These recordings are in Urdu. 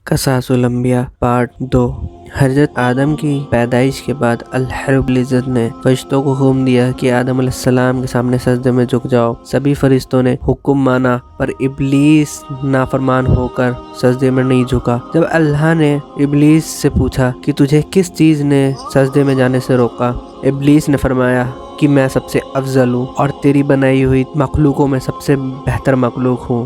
قصص الانبیاء پارٹ 2۔ حضرت آدم کی پیدائش کے بعد اللہ رب العزت نے فرشتوں کو حکم دیا کہ آدم علیہ السلام کے سامنے سجدے میں جھک جاؤ۔ سبھی فرشتوں نے حکم مانا پر ابلیس نافرمان ہو کر سجدے میں نہیں جھکا۔ جب اللہ نے ابلیس سے پوچھا کہ تجھے کس چیز نے سجدے میں جانے سے روکا، ابلیس نے فرمایا کہ میں سب سے افضل ہوں اور تیری بنائی ہوئی مخلوقوں میں سب سے بہتر مخلوق ہوں۔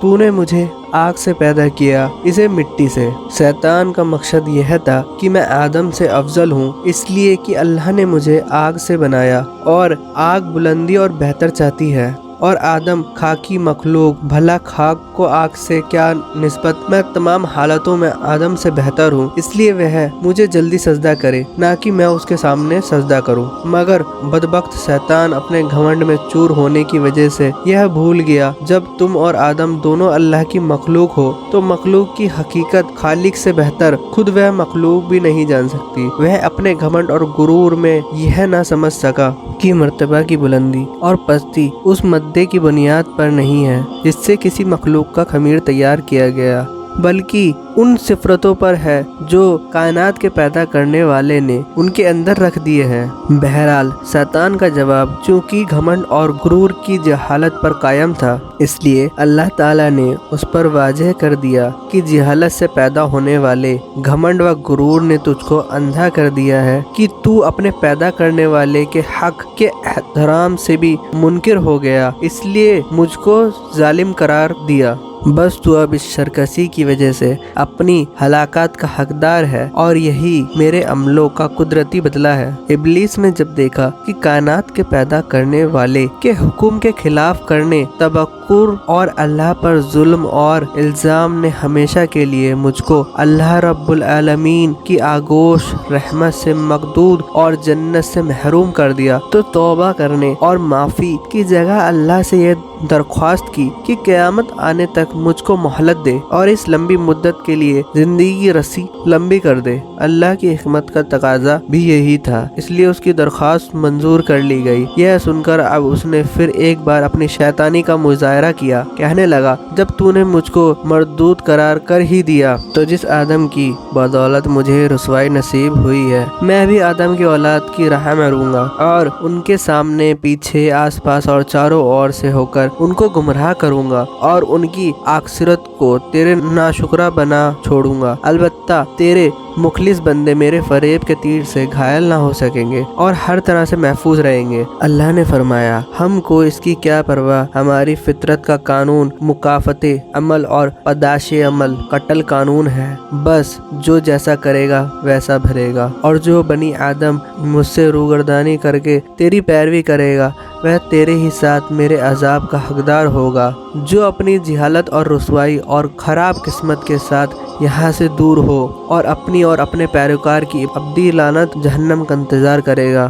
تو نے مجھے آگ سے پیدا کیا، اسے مٹی سے۔ شیطان کا مقصد یہ تھا کہ میں آدم سے افضل ہوں، اس لیے کہ اللہ نے مجھے آگ سے بنایا اور آگ بلندی اور بہتر چاہتی ہے، اور آدم خاکی مخلوق، بھلا خاک کو آگ سے کیا نسبت۔ میں تمام حالتوں میں آدم سے بہتر ہوں، اس لیے وہ مجھے جلدی سجدہ کرے، نہ کہ میں اس کے سامنے سجدہ کروں۔ مگر بدبخت شیطان اپنے گھمنڈ میں چور ہونے کی وجہ سے یہ بھول گیا جب تم اور آدم دونوں اللہ کی مخلوق ہو تو مخلوق کی حقیقت خالق سے بہتر خود وہ مخلوق بھی نہیں جان سکتی۔ وہ اپنے گھمنڈ اور غرور میں یہ نہ سمجھ سکا کہ مرتبہ کی بلندی اور پستی اس مادے کی بنیاد پر نہیں ہے جس سے کسی مخلوق کا خمیر تیار کیا گیا، بلکہ ان صفاتوں پر ہے جو کائنات کے پیدا کرنے والے نے ان کے اندر رکھ دیے ہیں۔ بہرحال شیطان کا جواب چونکہ گھمنڈ اور غرور کی جہالت پر قائم تھا، اس لیے اللہ تعالیٰ نے اس پر واضح کر دیا کہ جہالت سے پیدا ہونے والے گھمنڈ و غرور نے تجھ کو اندھا کر دیا ہے کہ تو اپنے پیدا کرنے والے کے حق کے احترام سے بھی منکر ہو گیا، اس لیے مجھ کو ظالم قرار دیا۔ بس تو اب اس سرکشی کی وجہ سے اپنی ہلاکت کا حقدار ہے، اور یہی میرے عملوں کا قدرتی بدلہ ہے۔ ابلیس نے جب دیکھا کہ کائنات کے پیدا کرنے والے کے حکم کے خلاف کرنے، تبکر اور اللہ پر ظلم اور الزام نے ہمیشہ کے لیے مجھ کو اللہ رب العالمین کی آغوش رحمت سے مقدود اور جنت سے محروم کر دیا، تو توبہ کرنے اور معافی کی جگہ اللہ سے یہ درخواست کی کہ قیامت آنے تک مجھ کو مہلت دے اور اس لمبی مدت کے لیے زندگی کی رسی لمبی کر دے۔ اللہ کی حکمت کا تقاضا بھی یہی تھا، اس لیے اس کی درخواست منظور کر لی گئی۔ یہ سن کر اب اس نے پھر ایک بار اپنی شیطانی کا مظاہرہ کیا، کہنے لگا جب تو نے مجھ کو مردود قرار کر ہی دیا تو جس آدم کی بدولت مجھے رسوائی نصیب ہوئی ہے، میں بھی آدم کی اولاد کی راہ میں رہوں گا اور ان کے سامنے پیچھے آس پاس اور چاروں اور سے ہو کر ان کو گمراہ کروں گا اور ان کی آخرت کو تیرے ناشکرہ بنا چھوڑوں گا۔ البتہ تیرے مخلص بندے میرے فریب کے تیر سے گھائل نہ ہو سکیں گے اور ہر طرح سے محفوظ رہیں گے۔ اللہ نے فرمایا ہم کو اس کی کیا پرواہ، ہماری فطرت کا قانون مکافات عمل اور پاداش عمل قتل قانون ہے، بس جو جیسا کرے گا ویسا بھرے گا، اور جو بنی آدم مجھ سے روگردانی کر کے تیری پیروی کرے گا وہ تیرے ہی ساتھ میرے عذاب کا حقدار ہوگا۔ جو اپنی جہالت اور رسوائی اور خراب قسمت کے ساتھ یہاں سے دور ہو اور اپنی اور اپنے پیروکار کی ابدی لعنت جہنم کا انتظار کرے گا۔